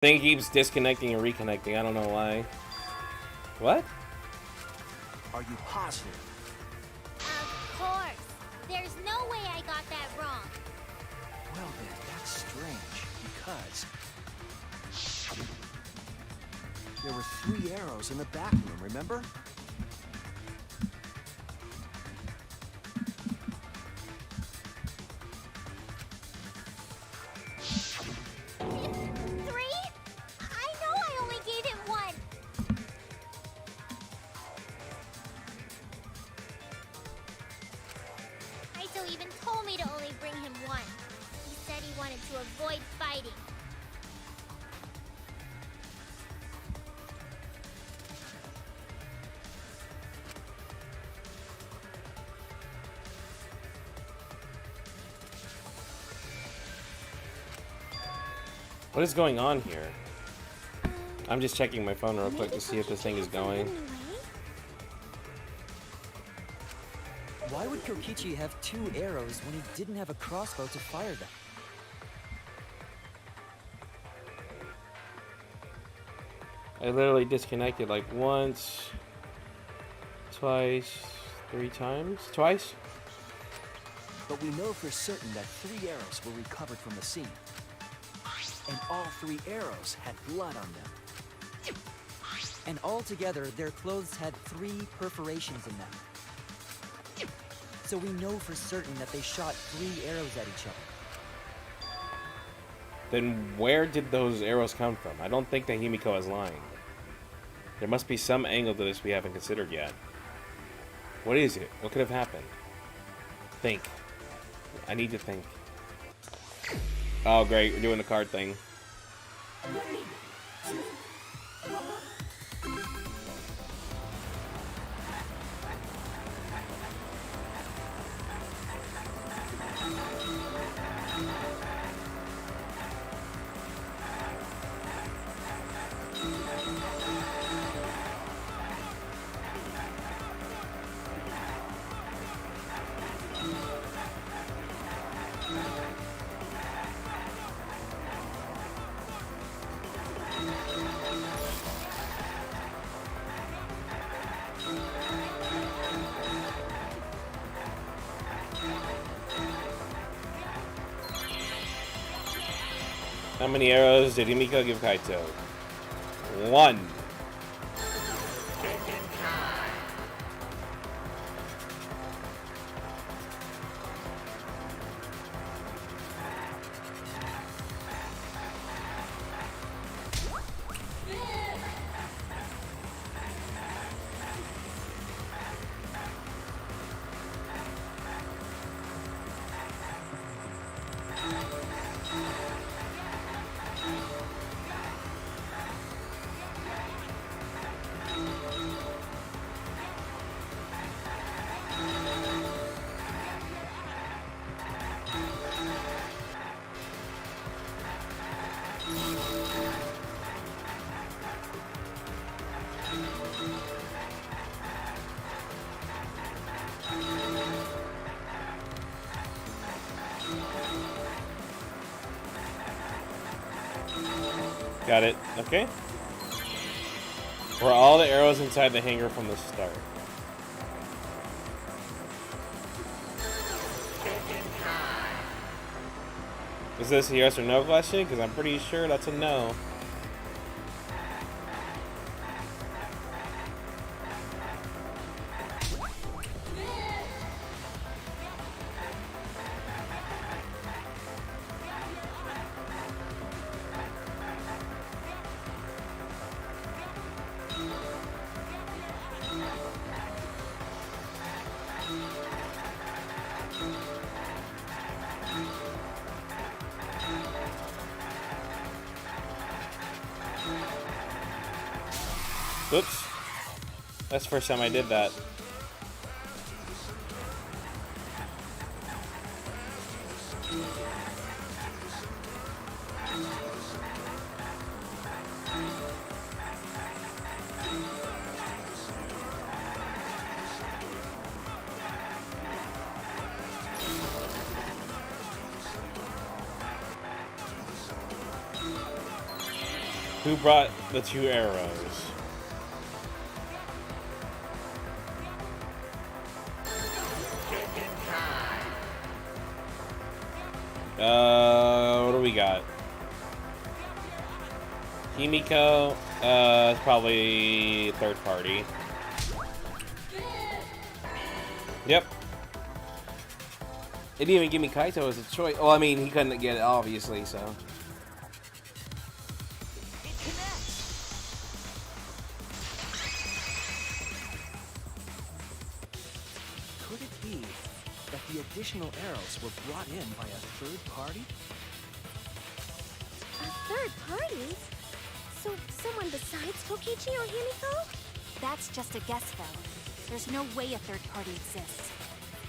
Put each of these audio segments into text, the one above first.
Thing keeps disconnecting and reconnecting. I don't know why. What? Are you positive? Of course. There's no way I got that wrong. Well then, that's strange, because there were 3 arrows in the back room, remember? Even told me to only bring him one. He said he wanted to avoid fighting. What is going on here? I'm just checking my phone real quick to see if this thing is going. Why would Kokichi have 2 arrows when he didn't have a crossbow to fire them? I literally disconnected like once, twice, 3 times? Twice? But we know for certain that 3 arrows were recovered from the scene. And all 3 arrows had blood on them. And altogether, their clothes had 3 perforations in them. So we know for certain that they shot 3 arrows at each other. Then where did those arrows come from? I don't think that Himiko is lying. There must be some angle to this we haven't considered yet. What is it? What could have happened? Think. I need to think. Oh great, we're doing the card thing. How many arrows did Himiko give Kaito? 1. Got it. Okay. Were all the arrows inside the hanger from the start? Is this a yes or no question? Because I'm pretty sure that's a no. Oops. That's the first time I did that. Who brought the 2 arrows? What do we got? Himiko, it's probably third party. Yep. It didn't even give me Kaito as a choice. Well, I mean, he couldn't get it, obviously, so. It connects. Could it be that the additional arrows were brought in by a third party? A third party? So someone besides Kokichi or Himiko? That's just a guess, though. There's no way a third party exists.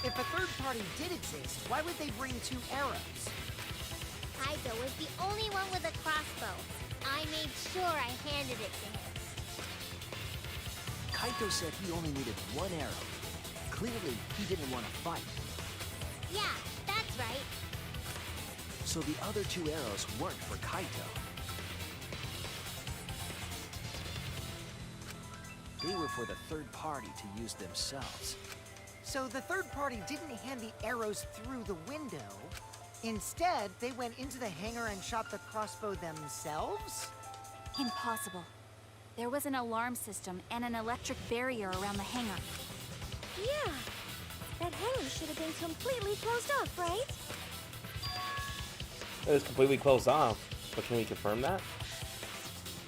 If a third party did exist, why would they bring 2 arrows? Kaito was the only one with a crossbow. I made sure I handed it to him. Kaito said he only needed 1 arrow. Clearly, he didn't want to fight. Yeah, that's right. So the other 2 arrows weren't for Kaito. They were for the third party to use themselves. So the third party didn't hand the arrows through the window. Instead, they went into the hangar and shot the crossbow themselves? Impossible. There was an alarm system and an electric barrier around the hangar. Yeah. That hangar should have been completely closed off, right? It was completely closed off, but can we confirm that?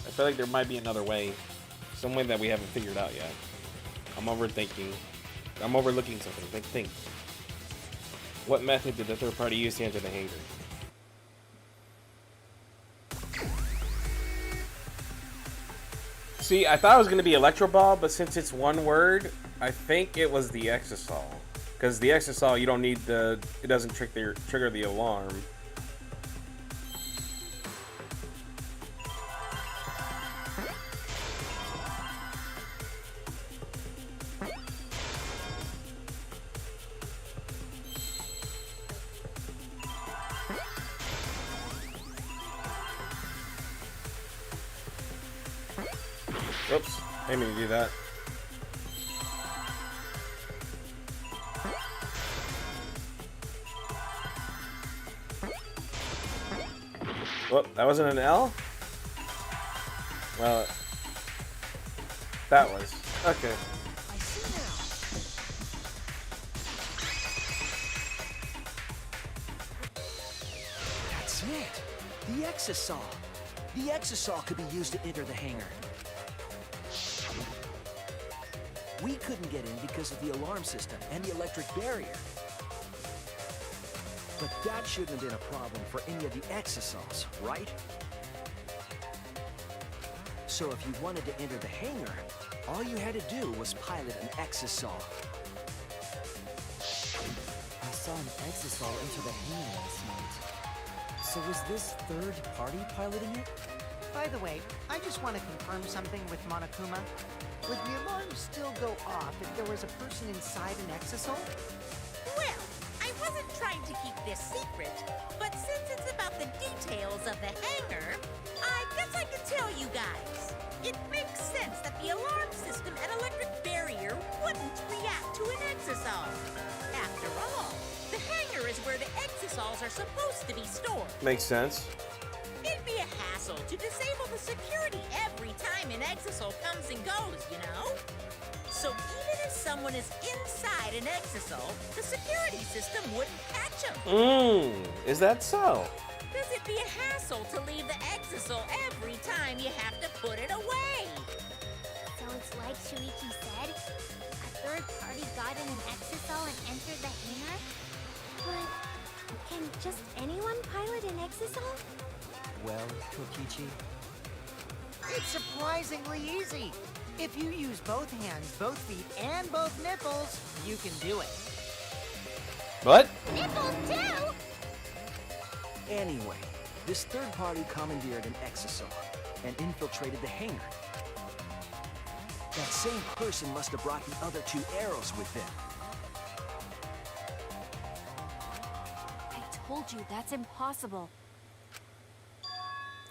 I feel like there might be another way. Some way that we haven't figured out yet. I'm overthinking. I'm overlooking something. Think. What method did the third party use to enter the hangar? See, I thought it was going to be Electro Ball, but since it's one word, I think it was the Exisol. Because the Exisol, you don't need the... It doesn't trigger the alarm. Oops, I didn't mean to do that. Whoop, that wasn't an L? Well, that was. Okay. I see now. That's it. The Exisol. The Exisol could be used to enter the hangar. We couldn't get in because of the alarm system and the electric barrier. But that shouldn't have been a problem for any of the Exisols, right? So if you wanted to enter the hangar, all you had to do was pilot an Exisol. I saw an Exisol enter the hangar last night. So was this third party piloting it? By the way, I just want to confirm something with Monokuma. Would the alarm still go off if there was a person inside an Exisol? Well, I wasn't trying to keep this secret, but since it's about the details of the hangar, I guess I can tell you guys. It makes sense that the alarm system and electric barrier wouldn't react to an Exisol. After all, the hangar is where the Exisols are supposed to be stored. Makes sense. It'd be a hassle to disable the security every time an Exisol comes and goes, you know? So even if someone is inside an Exisol, the security system wouldn't catch them. Is that so? Does it be a hassle to leave the Exisol every time you have to put it away? So it's like Shuichi said, a third party got in an Exisol and entered the hangar? But can just anyone pilot an Exisol? Well, Kokichi, It's surprisingly easy. If you use both hands, both feet, and both nipples, you can do it. What? Nipples too? anyway, this third party commandeered an Exisol and infiltrated the hangar. That same person must have brought the other two arrows with them. I told you that's impossible.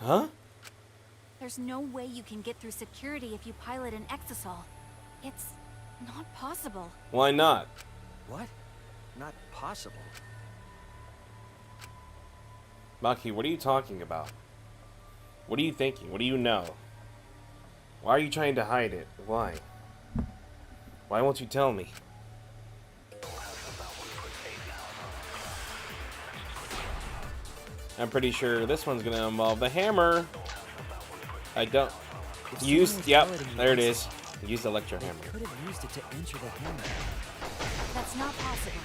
Huh? There's no way you can get through security if you pilot an exisal. It's not possible. Why not? What? Not possible. Maki, what are you talking about? What are you thinking? What do you know? Why are you trying to hide it? Why? Why won't you tell me? I'm pretty sure this one's gonna involve the hammer. I don't use. Yep, there it is. Use the electro hammer. Could have used it to enter the hammer. That's not possible.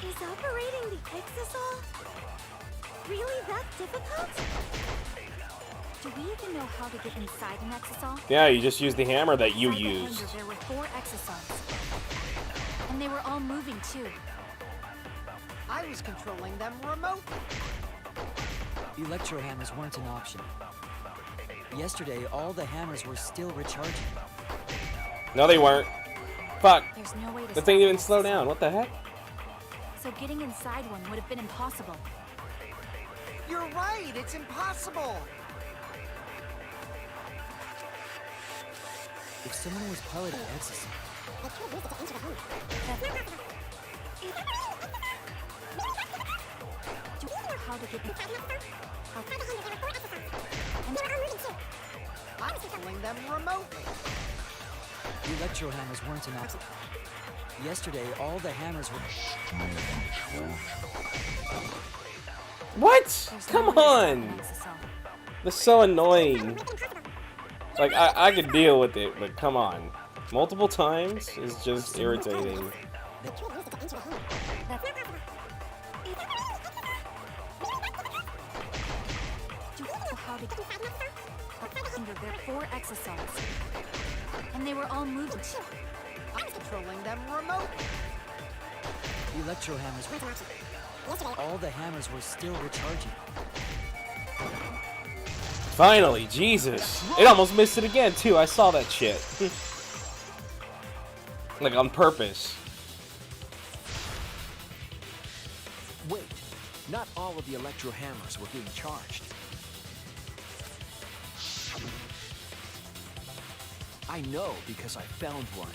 Is operating the exisal really that difficult? Do we even know how to get inside an exisal? Yeah, you just use the hammer that you Inside the used. hangar, there were 4 exisals. And they were all moving too. I was controlling them remotely. Electro hammers weren't an option. Yesterday, all the hammers were still recharging. No, they weren't. Fuck. There's no way to The stop thing didn't an slow exisal. down. What the heck? So getting inside one would have been impossible. You're right, it's impossible. If someone was piloting exisal, Do we know how to get inside? I'm controlling them remotely. electro hammers weren't an option. Yesterday, all the hammers were... What? There's Come no way to stop on. an exisal. That's so annoying. Like, I could deal with it, but come on. Multiple times is just irritating. Do we know how to get under their 4 exisals? And they were all moving. I'm controlling them remotely. Electro hammers were... All the hammers were still recharging. Finally, Jesus. It almost missed it again, too. I saw that shit. Like, on purpose. Wait, not all of the electro hammers were being charged. I know because I found one.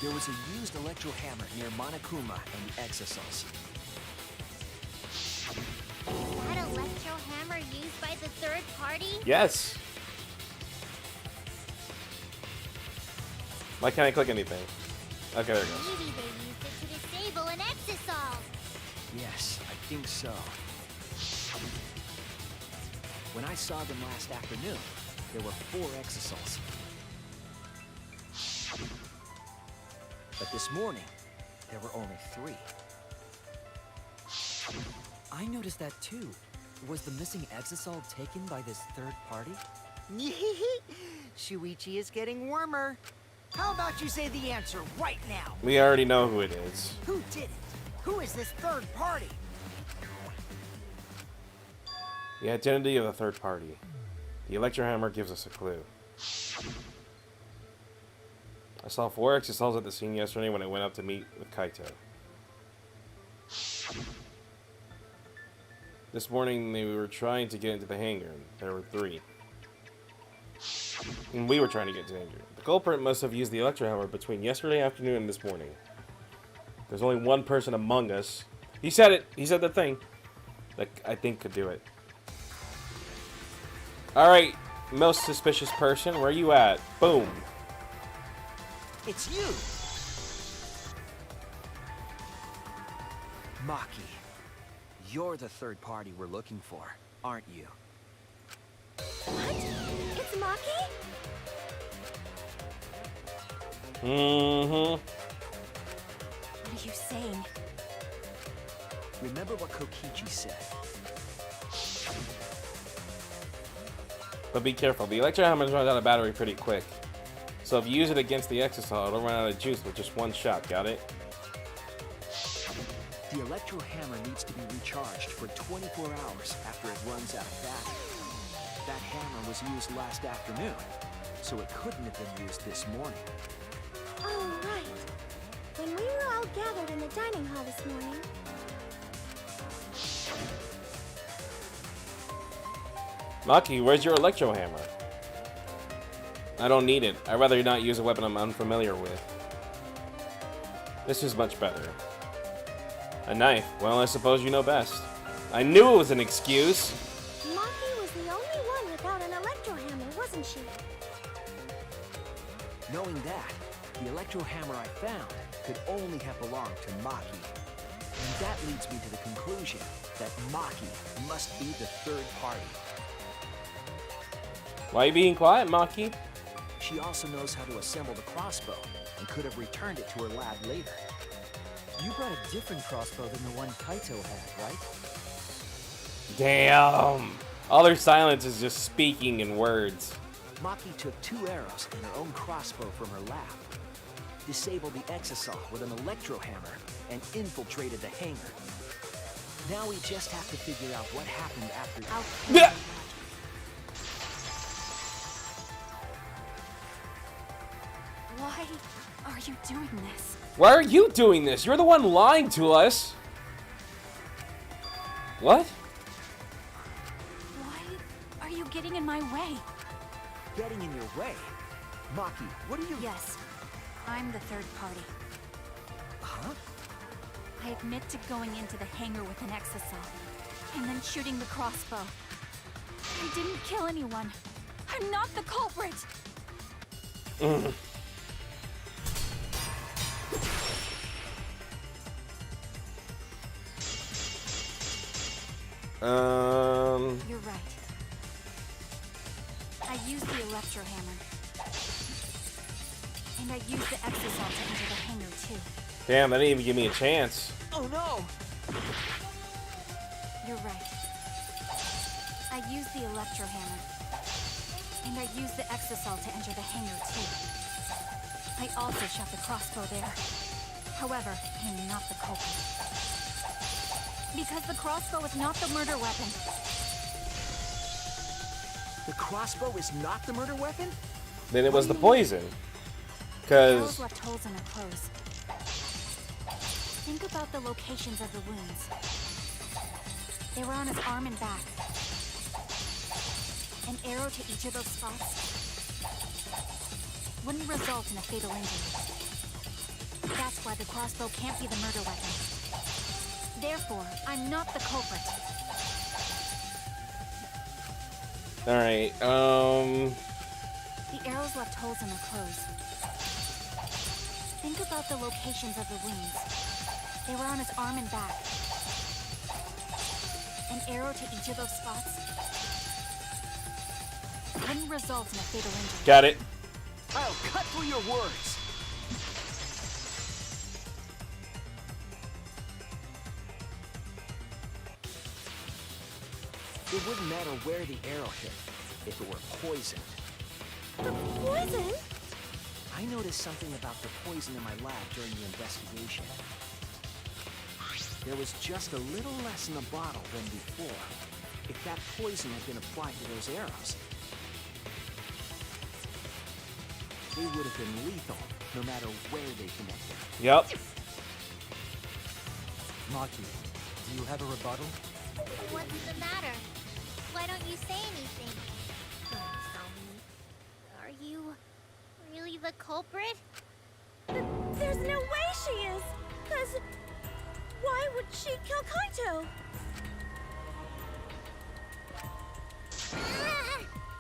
There was a used electro hammer near Monokuma and the exisals. Is that electro hammer used by the third party? Yes. Why can't I click anything? Okay, there it goes. Maybe they used it to disable an exisal. Yes, I think so. When I saw them last afternoon, there were 4 exisals. But this morning, there were only 3. I noticed that too. Was the missing exisal taken by this third party? Shuichi is getting warmer. How about you say the answer right now? We already know who it is. Who did it? Who is this third party? The identity of the third party. The electro hammer gives us a clue. I saw 4 exisals at the scene yesterday when I went up to meet with Kaito. This morning they were trying to get into the hangar. There were 3. And we were trying to get to the hangar. The culprit must have used the electro hammer between yesterday afternoon and this morning. There's only one person among us. He said it. He said the thing that I think could do it. Alright, most suspicious person, where are you at? Boom. It's you! Maki, you're the third party we're looking for, aren't you? What? It's Maki? Mm-hmm. What are you saying? Remember what Kokichi said. But be careful, the electro hammer runs out of battery pretty quick. So if you use it against the exisal, it'll run out of juice with just one shot, got it? The electro hammer needs to be recharged for 24 hours after it runs out of battery. That hammer was used last afternoon, so it couldn't have been used this morning. Oh, right. When we were all gathered in the dining hall this morning. Maki, where's your electro hammer? I don't need it. I'd rather not use a weapon I'm unfamiliar with. This is much better. A knife. Well, I suppose you know best. I knew it was an excuse. Maki was the only one without an electro hammer, wasn't she? Knowing that, the electro hammer I found could only have belonged to Maki. And that leads me to the conclusion that Maki must be the third party. Why are you being quiet, Maki? She also knows how to assemble the crossbow and could have returned it to her lab later. You brought a different crossbow than the one Kaito had, right? Damn. All their silence is just speaking in words. Maki took 2 arrows and her own crossbow from her lab, disabled the exisal with an electro hammer, and infiltrated the hangar. Now we just have to figure out what happened after. Yeah. Why are you doing this? Why are you doing this? You're the one lying to us. What? Why are you getting in my way? Getting in your way? Maki, what are you... Yes, I'm the third party. Huh? I admit to going into the hangar with an exisal, and then shooting the crossbow. I didn't kill anyone. I'm not the culprit! You're right. I used the electro hammer. And I used the exisal to enter the hangar too. Damn, that didn't even give me a chance. Oh no! You're right. I used the electro hammer. And I used the exisal to enter the hangar too. I also shot the crossbow there. However, I'm not the culprit. Because the crossbow is not the murder weapon. The crossbow is not the murder weapon? Then it was the poison. Arrows Cause left holes in her clothes. Think about the locations of the wounds. They were on his arm and back. An arrow to each of those spots wouldn't result in a fatal injury. That's why the crossbow can't be the murder weapon. Therefore, I'm not the culprit. alright, The arrows left holes in her clothes. Think about the locations of the wounds. They were on his arm and back. An arrow to each of those spots wouldn't result in a fatal injury. got it. I'll cut through your words! It wouldn't matter where the arrow hit, if it were poisoned. Poison? I noticed something about the poison in my lab during the investigation. There was just a little less in the bottle than before. If that poison had been applied to those arrows, they would have been lethal, no matter where they connected. Yep. Maki, do you have a rebuttal? What's the matter? Why don't you say anything? Don't tell me. Are you really the culprit? There's no way she is! 'Cause why would she kill Kaito?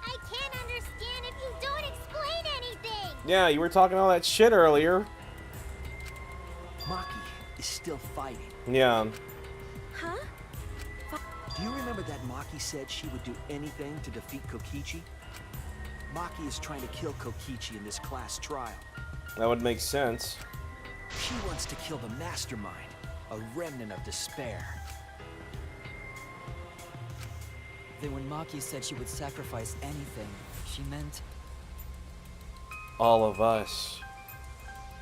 I can't understand if you don't explain anything! Yeah, you were talking all that shit earlier. Maki is still fighting. Yeah. Huh? Do you remember that Maki said she would do anything to defeat Kokichi? Maki is trying to kill Kokichi in this class trial. That would make sense. She wants to kill the mastermind, a remnant of despair. Then when Maki said she would sacrifice anything, she meant... All of us.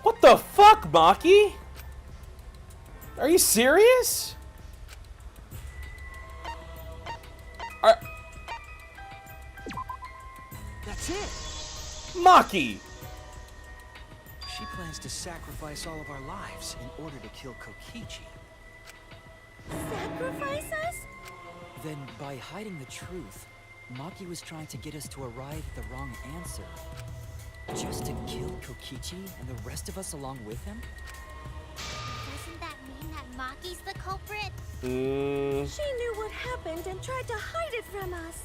What the fuck, Maki? Are you serious? That's it! Maki! She plans to sacrifice all of our lives in order to kill Kokichi. Sacrifice us? Then by hiding the truth, Maki was trying to get us to arrive at the wrong answer. Just to kill Kokichi and the rest of us along with him? Doesn't that mean that Maki's the culprit? Hmm. She knew what happened and tried to hide it from us.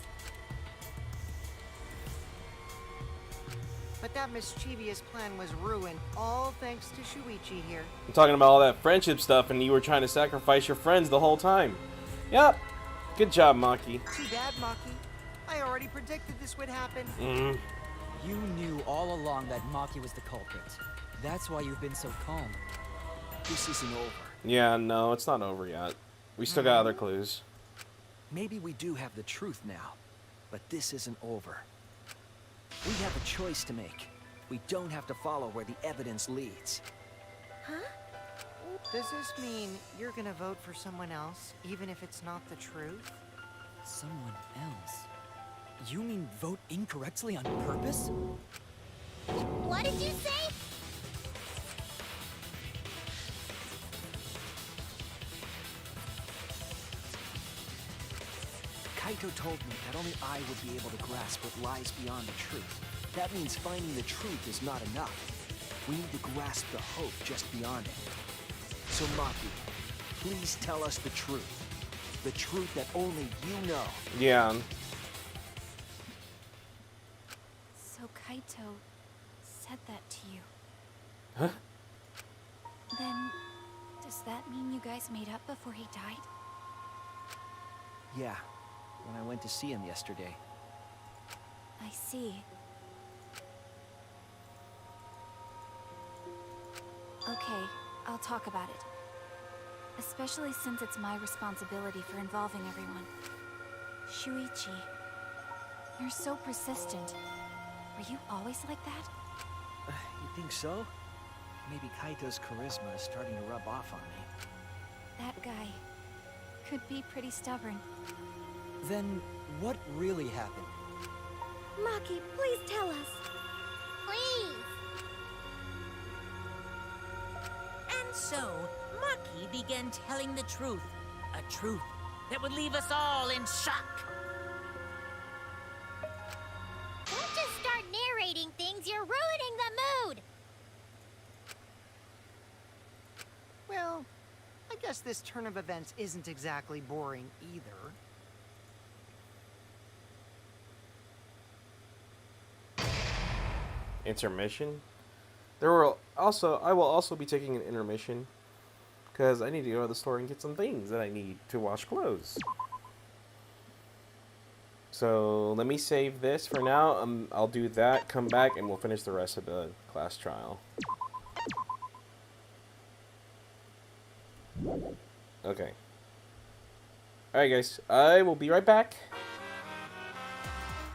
But that mischievous plan was ruined, all thanks to Shuichi here. I'm talking about all that friendship stuff, and you were trying to sacrifice your friends the whole time. Yep. Good job, Maki. Too bad, Maki. I already predicted this would happen. You knew all along that Maki was the culprit. That's why you've been so calm. This isn't over. Yeah, no, it's not over yet. We still got other clues. Maybe we do have the truth now, but this isn't over. We have a choice to make. We don't have to follow where the evidence leads. Does this mean you're gonna vote for someone else, even if it's not the truth? Someone else? You mean vote incorrectly on purpose? What did you say? Kaito told me that only I would be able to grasp what lies beyond the truth. That means finding the truth is not enough. We need to grasp the hope just beyond it. So Maki, please tell us the truth. The truth that only you know. Yeah. So Kaito said that to you. Huh? Then, does that mean you guys made up before he died? Yeah, when I went to see him yesterday. I see. Okay, I'll talk about it. Especially since it's my responsibility for involving everyone. Shuichi, you're so persistent. Were you always like that? You think so? Maybe Kaito's charisma is starting to rub off on me. That guy could be pretty stubborn. Then what really happened? Maki, please tell us. Please. And so, Maki began telling the truth. A truth that would leave us all in shock. Don't just start narrating things, you're ruining the mood! Well, I guess this turn of events isn't exactly boring either. Intermission. I will also be taking an intermission because I need to go to the store and get some things that I need to wash clothes. So let me save this for now. I'll do that, come back, and we'll finish the rest of the class trial. Okay. Alright guys, I will be right back.